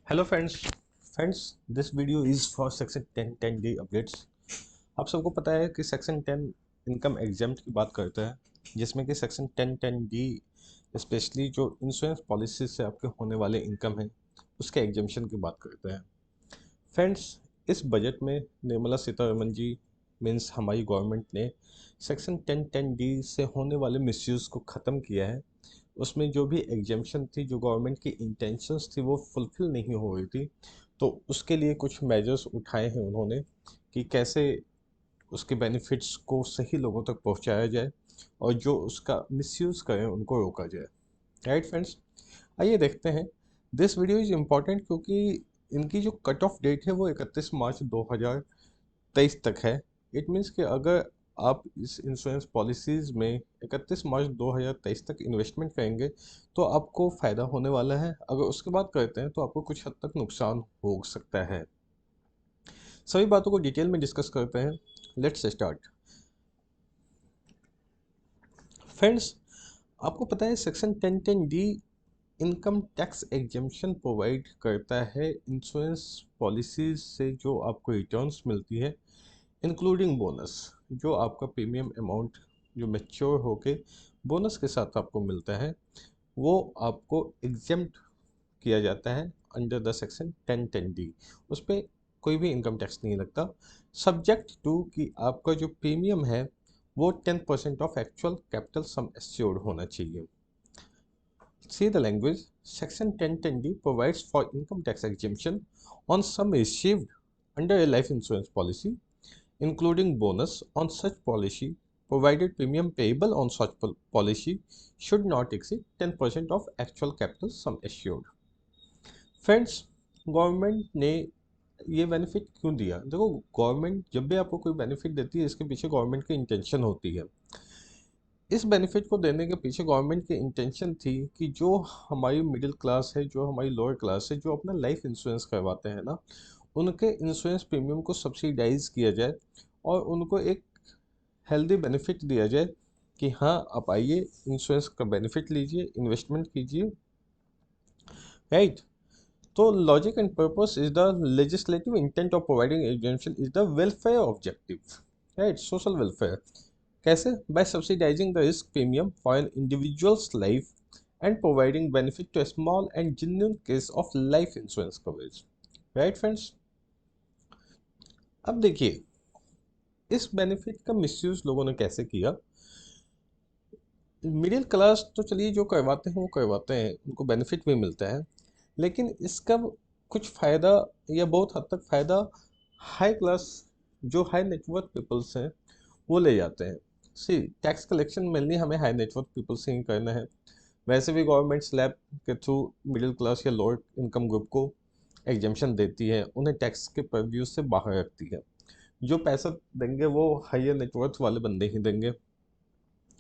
Hello friends this video is for section 10 D updates. आप सबको पता है कि सेक्शन 10 इनकम एग्जाम्प्ट की बात करता है, जिसमें कि सेक्शन 10 डी स्पेशली जो इंश्योरेंस पॉलिसी से आपके होने वाले इनकम है उसके एग्जाम्पशन की बात करता है। फ्रेंड्स, इस बजट में निर्मला सीतारमन जी मीन्स हमारी गवर्नमेंट ने सेक्शन 10 डी से होने वाले मिसयूज़ को ख़त्म किया है। उसमें जो भी एग्जाम्पशन थी, जो गवर्नमेंट की इंटेंशंस थी, वो फुलफिल नहीं हो रही थी। तो उसके लिए कुछ मेजर्स उठाए हैं उन्होंने कि कैसे उसके बेनिफिट्स को सही लोगों तक पहुंचाया जाए और जो उसका मिसयूज़ करें उनको रोका जाए। राइट फ्रेंड्स, आइए देखते हैं। दिस वीडियो इज़ इम्पॉर्टेंट क्योंकि इनकी जो कट ऑफ डेट है वो 31 मार्च 2023 तक है। इट मीन्स कि अगर आप इस इंश्योरेंस पॉलिसीज़ में 31 मार्च 2023 तक इन्वेस्टमेंट करेंगे तो आपको फ़ायदा होने वाला है। अगर उसके बाद करते हैं तो आपको कुछ हद तक नुकसान हो सकता है। सभी बातों को डिटेल में डिस्कस करते हैं। Let's start. फ्रेंड्स, आपको पता है section 10 D income tax exemption provide करता है इंश्योरेंस पॉलिसीज से जो आपको रिटर्न्स मिलती है, इंक्लूडिंग बोनस। जो आपका प्रीमियम अमाउंट जो मैच्योर होके बोनस के साथ आपको मिलता है वो आपको एग्जेम्प्ट किया जाता है अंडर द सेक्शन 10 डी। उस पर कोई भी इनकम टैक्स नहीं लगता, सब्जेक्ट टू कि आपका जो प्रीमियम है वो 10% of actual capital sum assured होना चाहिए। See the language. Section 10 provides for income tax exemption on sum received under a life insurance policy, including bonus on such policy, provided premium payable on such policy should not exceed 10% of actual capital sum assured. Friends, government ने ये benefit क्यों दिया? देखो, government जब भी आपको कोई benefit देती है इसके पीछे गवर्नमेंट की इंटेंशन होती है। इस बेनिफिट को देने के पीछे गवर्नमेंट की इंटेंशन थी कि जो हमारी मिडिल क्लास है, जो हमारी लोअर क्लास है, जो अपना लाइफ इंश्योरेंस करवाते हैं ना, उनके इंश्योरेंस प्रीमियम को सब्सिडाइज किया जाए और उनको एक हेल्दी बेनिफिट दिया जाए कि हाँ, आप आइए, इंश्योरेंस का बेनिफिट लीजिए, इन्वेस्टमेंट कीजिए। राइट। तो logic and purpose is the legislative intent of providing exemption is the welfare objective. Right, social welfare. कैसे? By subsidising the risk premium for an individuals life and providing benefit to a small and genuine case of life insurance coverage. Right friends, अब देखिए इस benefit का misuse लोगों ने कैसे किया। Middle class तो चलिए जो करवाते हैं वो करवाते हैं, उनको बेनिफिट भी मिलता है, लेकिन इसका कुछ फ़ायदा या बहुत हद तक फ़ायदा हाई क्लास, जो हाई नेटवर्थ पीपल्स हैं, वो ले जाते हैं। सी, टैक्स कलेक्शन मेनली हमें हाई नेटवर्थ पीपल से ही करना है। वैसे भी गवर्नमेंट स्लैब के थ्रू मिडिल क्लास या लोअर इनकम ग्रुप को एग्जेम्पशन देती है, उन्हें टैक्स के परव्यू से बाहर रखती है। जो पैसा देंगे वो हाइयर नेटवर्थ वाले बंदे ही देंगे।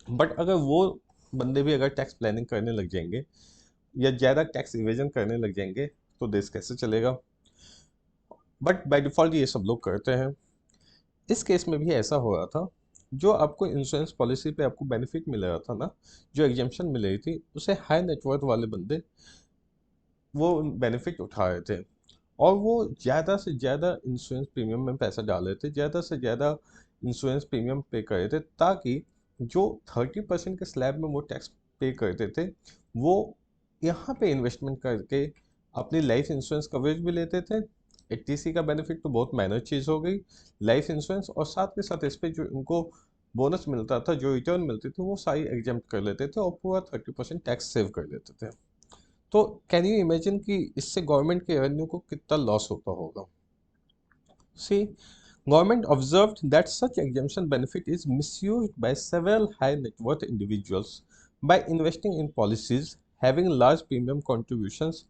बट अगर वो बंदे भी अगर टैक्स प्लानिंग करने लग जाएंगे या ज़्यादा टैक्स इवेजन करने लग जाएंगे तो देश कैसे चलेगा? बट बाय डिफ़ॉल्ट ये सब लोग करते हैं। इस केस में भी ऐसा हो रहा था। जो आपको इंश्योरेंस पॉलिसी पे आपको बेनिफिट मिल रहा था ना, जो एग्जेम्पशन मिल रही थी, उसे हाई नेटवर्थ वाले बंदे वो बेनिफिट उठा रहे थे और वो ज़्यादा से ज़्यादा इंश्योरेंस प्रीमियम में पैसा डाल रहे थे, ज़्यादा से ज़्यादा इंश्योरेंस प्रीमियम पे कर रहे थे, ताकि जो 30% के स्लैब में वो टैक्स पे करते थे वो यहाँ पे इन्वेस्टमेंट करके अपनी लाइफ इंश्योरेंस कवरेज भी लेते थे। 80C का बेनिफिट तो बहुत माइनर चीज़ हो गई, लाइफ इंश्योरेंस, और साथ के साथ इस पर जो उनको बोनस मिलता था, जो रिटर्न मिलती थी, वो सारी एग्जाम्प्ट कर लेते थे और पूरा 30% टैक्स सेव कर लेते थे। तो कैन यू इमेजिन कि इससे गवर्नमेंट के रेवेन्यू को कितना लॉस होता होगा? सी, government observed that such exemption benefit is misused by several high net worth individuals by investing in policies having large premium contributions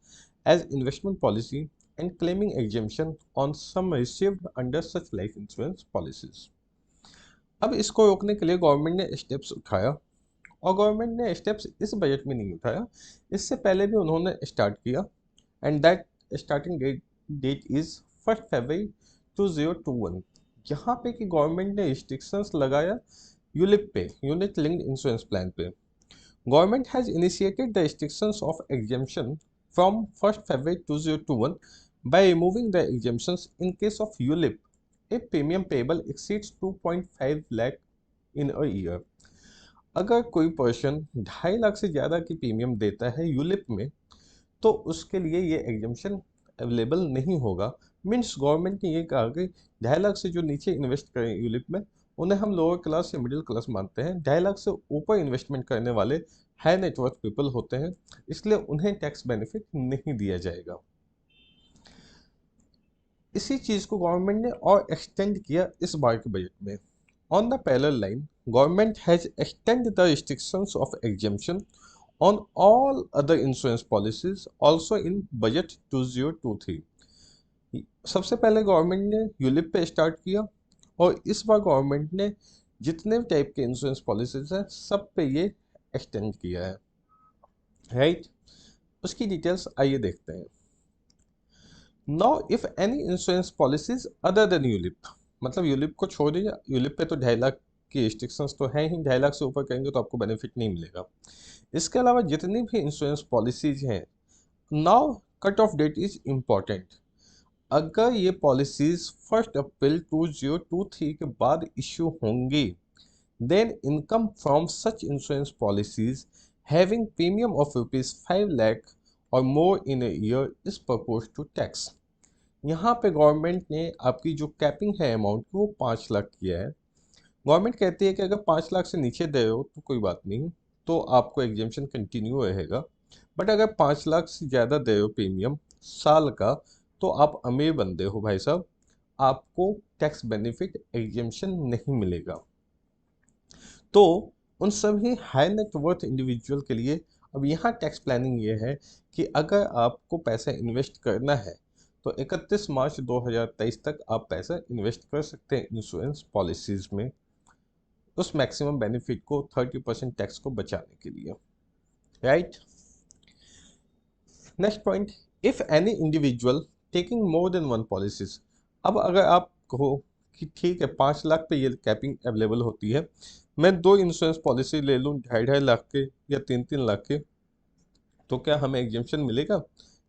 as investment policy and claiming exemption on sum received under such life insurance policies. अब इसको रोकने के लिए government ने steps उठाया, और government ने steps इस बजट में नहीं उठाया, इससे पहले भी उन्होंने स्टार्ट किया। And that starting date is 1 February 2021। यहाँ पे कि गवर्नमेंट ने रिस्ट्रिक्शंस लगाया यूलिप पे, यूनिट लिंक्ड इंश्योरेंस प्लान पे। Government has initiated the restrictions of exemption from 1st February 2021 by removing the exemptions in case of ULIP if premium payable exceeds 2.5 lakh in a year। अगर कोई person 2.5 lakh से ज़्यादा की premium देता है ULIP में, तो उसके लिए ये एग्जाम्पशन अवेलेबल नहीं होगा। मीन्स गवर्नमेंट ने ये कहा कि 2.5 लाख से जो नीचे इन्वेस्ट करें यूलिप में, उन्हें हम लोअर क्लास या मिडिल क्लास मानते हैं। 2.5 लाख से ऊपर इन्वेस्टमेंट करने वाले हाई नेटवर्थ पीपल होते हैं, इसलिए उन्हें टैक्स बेनिफिट नहीं दिया जाएगा। इसी चीज़ को गवर्नमेंट ने और एक्सटेंड किया इस बार के बजट में। On the parallel line, government has extend the restrictions of exemption on all other insurance policies also in budget 2023। सबसे पहले गवर्नमेंट ने यूलिप पे स्टार्ट किया और इस बार गवर्नमेंट ने जितने टाइप के इंश्योरेंस पॉलिसीज हैं सब पे ये एक्सटेंड किया है, राइट। उसकी डिटेल्स आइए देखते हैं। Now if any insurance policies other than ULIP, मतलब यूलिप को छोड़ दीजिए, यूलिप पे तो 2.5 लाख की रिस्ट्रिक्शंस तो है ही, 2.5 लाख से ऊपर करेंगे तो आपको बेनिफिट नहीं मिलेगा। इसके अलावा जितनी भी इंश्योरेंस पॉलिसीज हैं, now cut off date is important. अगर ये पॉलिसीज 1 अप्रैल 2023 के बाद इश्यू होंगी, then income from such insurance policies having premium of ₹5 lakh और more in a year is propose to tax. यहाँ पे गवर्नमेंट ने आपकी जो कैपिंग है अमाउंट की, वो 5 लाख किया है। गवर्नमेंट कहती है कि अगर 5 लाख से नीचे दे हो तो कोई बात नहीं, तो आपको एग्जाम्पशन कंटिन्यू रहेगा। बट अगर 5 लाख से ज़्यादा दे हो प्रीमियम साल का, तो आप अमीर बंदे हो भाई साहब, आपको टैक्स बेनिफिट एग्जाम्पशन नहीं मिलेगा। तो उन सभी हाई नेट वर्थ इंडिविजुअल के लिए अब यहाँ टैक्स प्लानिंग ये है कि अगर आपको पैसा इन्वेस्ट करना है तो 31 मार्च 2023 तक आप पैसा इन्वेस्ट कर सकते हैं इंश्योरेंस पॉलिसीज में, उस मैक्सिमम बेनिफिट को 30% टैक्स को बचाने के लिए, right. Next point, if any individual taking more than one policies. अब अगर आप कहो कि ठीक है 5 लाख पे ये कैपिंग अवेलेबल होती है, मैं 2 इंश्योरेंस पॉलिसी ले लूँ 2.5 लाख के या 3 लाख के, तो क्या हमें एग्जाम्पशन मिलेगा?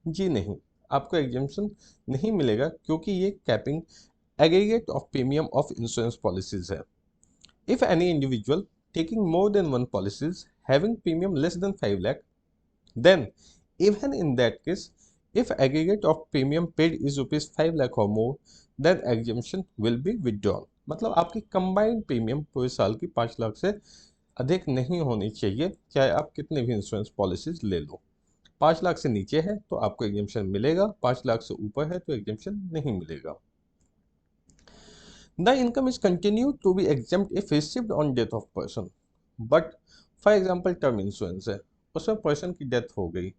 जी नहीं, आपको एग्जाम्पशन नहीं मिलेगा, क्योंकि ये capping aggregate of premium of insurance policies है। If any individual taking more than one policies having premium less than 5 lakh, then even in that case, if aggregate of premium paid is ₹5 lakh or more, then exemption will be withdrawn। मतलब आपकी combined premium पूरे साल की 5 लाख से अधिक नहीं होनी चाहिए, चाहे आप कितने भी इंश्योरेंस पॉलिसीज ले लो। 5 लाख से नीचे है तो आपको एग्जाम्पशन मिलेगा, 5 लाख से ऊपर है तो एग्जाम्पशन नहीं मिलेगा। The income is continued to be exempt if received on death of person, but for example term insurance है, उसमें पर्सन की डेथ हो गई,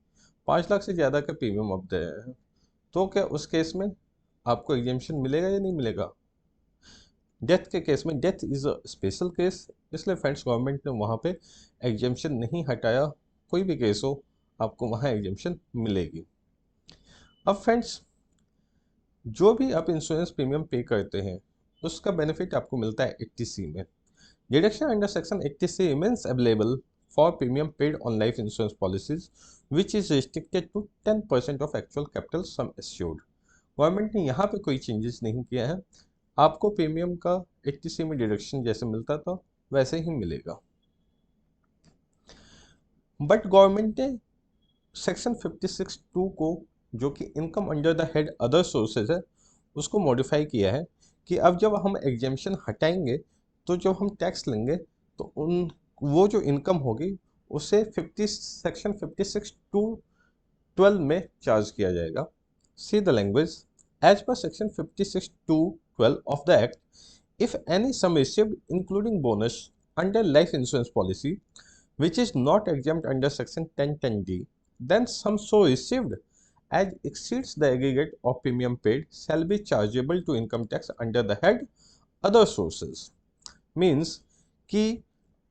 5 लाख से ज़्यादा का प्रीमियम अब दे रहे हैं, तो क्या उस केस में आपको एग्जाम्पशन मिलेगा या नहीं मिलेगा? डेथ के केस में, death is a special case, इसलिए फ्रेंड्स गवर्नमेंट ने वहाँ पे एग्जाम्पशन नहीं हटाया। कोई भी केस हो आपको वहाँ एग्जाम्पशन मिलेगी। अब फ्रेंड्स, जो भी आप इंश्योरेंस प्रीमियम पे करते हैं उसका बेनिफिट आपको मिलता है 80C में। Deduction under section 80C remains available for premium paid on life insurance policies which is restricted to 10% of actual capital sum assured. Government ने यहाँ पे कोई चेंजेस नहीं किया है, आपको प्रीमियम का 80C में डिडक्शन जैसे मिलता था वैसे ही मिलेगा। बट गवर्नमेंट ने सेक्शन 56(2) को, जो कि income under the head other sources है, उसको मॉडिफाई किया है कि अब जब हम एग्जाम्पशन हटाएंगे तो जब हम टैक्स लेंगे तो वो जो इनकम होगी उसे सेक्शन 56(2)(12) में चार्ज किया जाएगा। See the language, as per section 56(2)(12) of the act, if any sum received including bonus under life insurance policy which is not exempt under section 10(10)(d), then sum so received as exceeds the aggregate of premium paid shall be chargeable to income tax under the head other sources। Means कि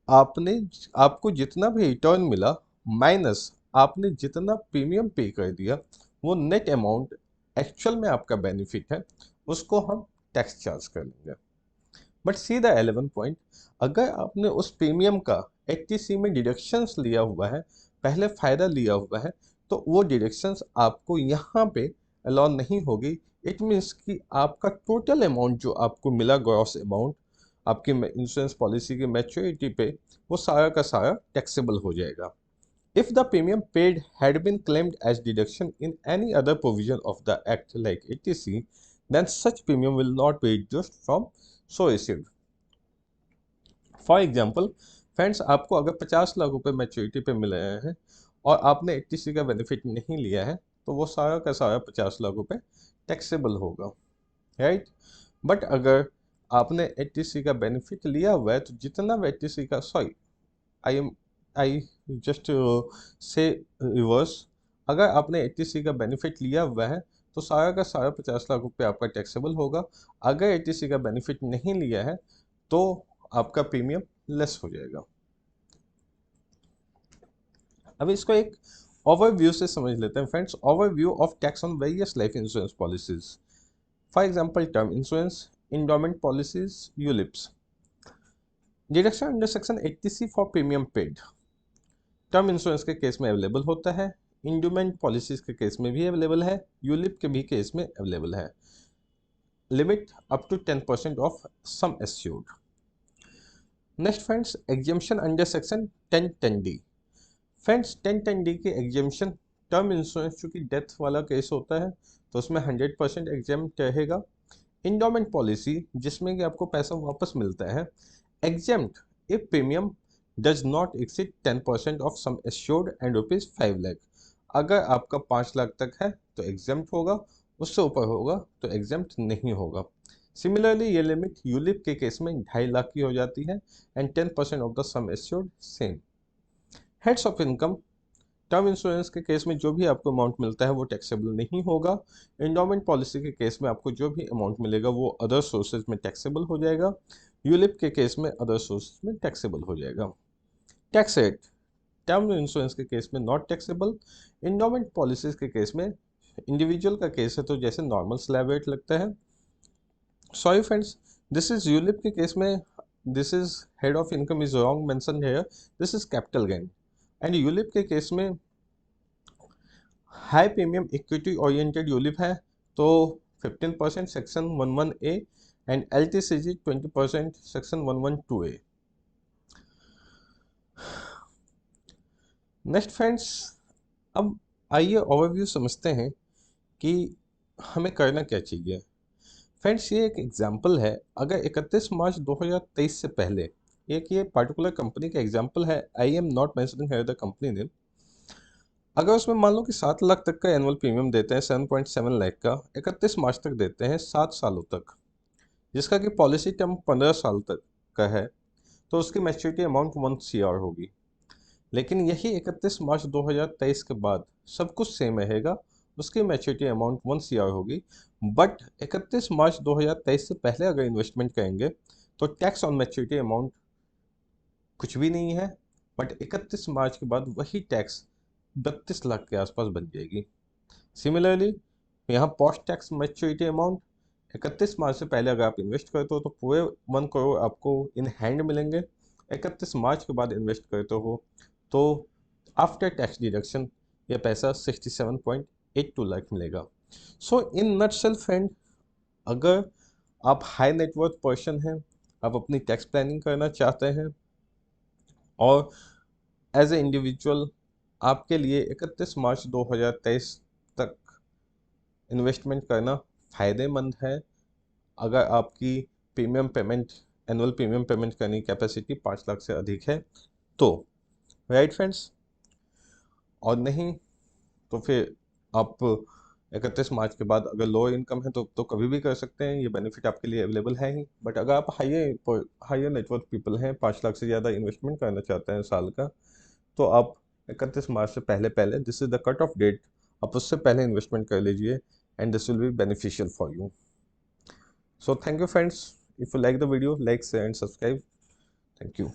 आपको जितना भी return मिला minus आपने जितना premium पे कर दिया, वो नेट अमाउंट एक्चुअल में आपका बेनिफिट है, उसको हम टैक्स चार्ज कर लेंगे। बट सी द 11 पॉइंट, अगर आपने उस प्रीमियम का 80C में डिडक्शंस लिया हुआ है, पहले फ़ायदा लिया हुआ है, तो वो डिडक्शंस आपको यहाँ पे अलाउ नहीं होगी। इट मीन्स कि आपका टोटल अमाउंट जो आपको मिला, ग्रॉस अमाउंट आपकी इंश्योरेंस पॉलिसी की मैच्योरिटी पे, वो सारा का सारा टैक्सेबल हो जाएगा। If the premium paid had been claimed as deduction in any other provision of the Act like ATC, then such premium will not be reduced from so received. For example friends, आपको अगर 50 लाख रुपए maturity पे मिल रहे हैं और आपने 80C का benefit नहीं लिया है, तो वो सारा का सारा 50 लाख रुपए टैक्सेबल होगा, राइट। बट अगर आपने 80C का बेनिफिट लिया हुआ है, तो जितना 80C का, sorry, I just say reverse, अगर आपने 80C का बेनिफिट लिया हुआ है तो सारा का सारा 50 लाख रुपए आपका टैक्सेबल होगा। अगर 80C का बेनिफिट नहीं लिया है तो आपका प्रीमियम लेस हो जाएगा। अब इसको एक ओवरव्यू से समझ लेते हैं friends. Overview of tax on various life insurance policies. For example, term insurance, endowment policies, ULIPs. Deduction under section 80C for premium paid term insurance के केस में अवेलेबल होता है, इंडोमेंट पॉलिसीज के केस में भी अवेलेबल है, ULIP के भी केस में अवेलेबल है। Limit up to 10% of sum assured. Next friends, exemption under section 1010D। Friends, 1010D की एग्जेम्पशन, टर्म इंश्योरेंस चूंकि डेथ वाला केस होता है तो उसमें 100% एग्जेम्प्ट रहेगा। इंडोमेंट पॉलिसी जिसमें कि आपको पैसा वापस मिलता है, exempt if premium does not exceed 10% of sum assured and ₹5 lakh. अगर आपका 5 लाख तक है तो एग्जेम्प्ट होगा, उससे ऊपर होगा तो एग्जेम्प्ट नहीं होगा। सिमिलरली ये लिमिट यूलिप के केस में 2.5 लाख की हो जाती है and 10% of the sum assured same. Heads of income, term insurance के केस में जो भी आपको अमाउंट मिलता है वो टैक्सेबल नहीं होगा। इंडोमेंट पॉलिसी के केस में आपको जो भी अमाउंट मिलेगा वो अदर सोर्सेज में टैक्सेबल हो जाएगा। यूलिप के केस में अदर सोर्सेज में टैक्सेबल हो जाएगा। टैक्स रेट, टर्म इंश्योरेंस के केस में नॉट टैक्सेबल, इंडोमेंट पॉलिसीज के केस में, इंडिविजुअल का केस है तो जैसे नॉर्मल स्लैब रेट लगता है। Sorry friends, this is ULIP के केस में, this is head of income is wrong mention here, this is capital gain. And ULIP के केस में high premium equity oriented ULIP है तो 15% section 11A and LTCG 20% section 112A। Next friends, अब आइए overview समझते हैं कि हमें करना क्या चाहिए। फ्रेंड्स, ये एक एग्जांपल है। अगर 31 मार्च 2023 से पहले, एक ये पर्टिकुलर कंपनी का एग्जांपल है, I am not mentioning here the company name. अगर उसमें मान लो कि 7 लाख तक का एनुअल प्रीमियम देते हैं, 7.7 लाख का 31 मार्च तक देते हैं, 7 सालों तक, जिसका कि पॉलिसी टर्म 15 साल तक का है, तो उसकी मैच्योरिटी अमाउंट 1 CR होगी। लेकिन यही 31 मार्च 2023 के बाद सब कुछ सेम रहेगा, उसकी मैच्योरिटी अमाउंट 1 CR होगी। बट 31 मार्च 2023 से पहले अगर इन्वेस्टमेंट करेंगे तो टैक्स ऑन मैच्योरिटी अमाउंट कुछ भी नहीं है, बट 31 मार्च के बाद वही टैक्स 32 लाख के आसपास बन जाएगी। सिमिलरली यहाँ पोस्ट टैक्स मैच्योरिटी अमाउंट 31 मार्च से पहले अगर आप इन्वेस्ट करते हो तो पूरे 1 करोड़ आपको इन हैंड मिलेंगे। 31 मार्च के बाद इन्वेस्ट करते हो तो आफ्टर टैक्स डिडक्शन ये पैसा 67.82 लाख मिलेगा। सो इन नटसेल फ्रेंड, अगर आप हाई नेटवर्थ पर्सन हैं, आप अपनी टैक्स प्लानिंग करना चाहते हैं और एज ए इंडिविजुअल आपके लिए 31 मार्च 2023 तक इन्वेस्टमेंट करना फ़ायदेमंद है, अगर आपकी premium payment, annual premium payment करने की कैपेसिटी 5 लाख से अधिक है तो, राइट फ्रेंड्स। और नहीं तो फिर आप 31 मार्च के बाद अगर लो इनकम है तो कभी भी कर सकते हैं, ये बेनिफिट आपके लिए अवेलेबल है ही। बट अगर आप हाइयर नेटवर्थ पीपल हैं, 5 लाख से ज़्यादा इन्वेस्टमेंट करना चाहते हैं साल का, तो आप 31 मार्च से पहले पहले, this is the cut off date, आप उससे पहले इन्वेस्टमेंट कर लीजिए and this will be beneficial for you. So thank you friends, if you like the video, like share and subscribe. Thank you.